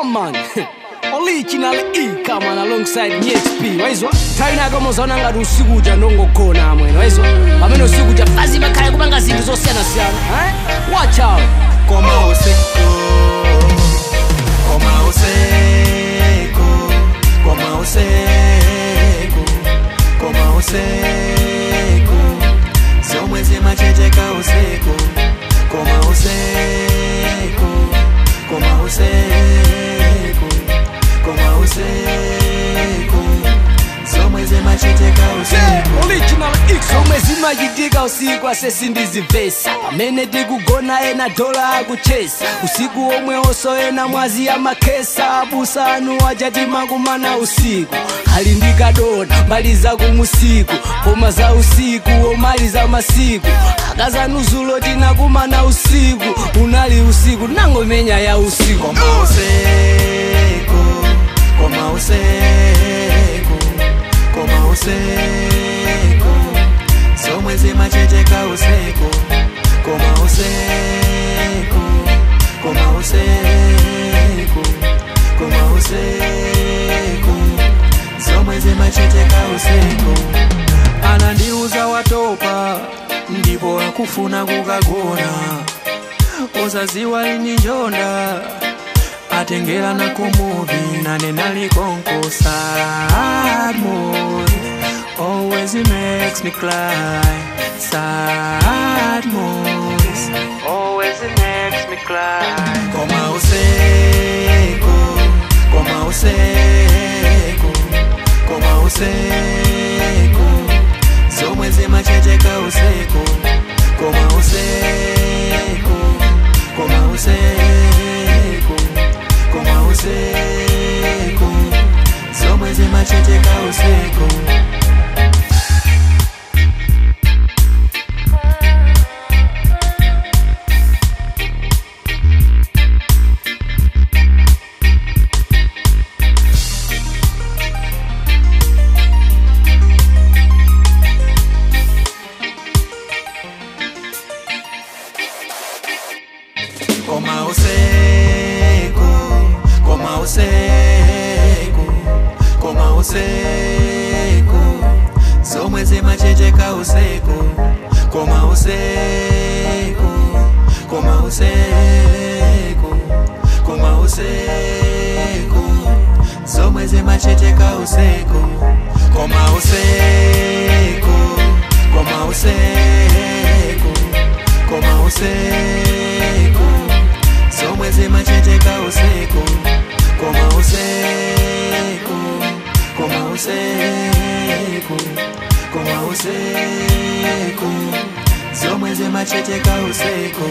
Yeah man. Original E come on alongside NXP. Waizwa taina kama zona ngati usiku uja ndongogona amwene waizwa pamene usiku uja fazi makaya kupanga zinthu zosiyana siyana watch out koma usiku koma usiku koma usiku koma usiku zomwe zimachiteka usiku koma usiku koma usiku koma usiku zomwe zimachiteka usiku original X zomwe zimachitika usiku asesi ndizivesa pamene tikugona ena dola akuchesa usiku omwe oso ena mwazi ya makesa abusa anu ajati makumana usiku ali ndikadona mbali za kumusiku koma za usiku omali za masiku akazanuzulo tinakumana usiku unali usiku nangomenya ya usiku koma usiku koma usiku koma usiku zomwe zimachiteka usiku koma usiku koma usiku koma usiku zomwe zimachiteka usiku anandiuza watopa ndipo akufuna kukagona osaziwa lini njonda atengera na kumuvi nane nalikonko sad mood always it makes me cry sad mood always it makes me cry koma usiku koma usiku koma usiku zomwe zimachiteka usiku koma usiku koma usiku koma usiku zomwe zimachiteka usiku koma usiku koma usiku koma usiku zomwe zimachiteka usiku koma usiku koma usiku koma usiku zomwe zimachiteka usiku koma usiku koma usiku koma usiku zomwe zimachiteka usiku koma usiku koma usiku koma usiku zomwe zimachiteka usiku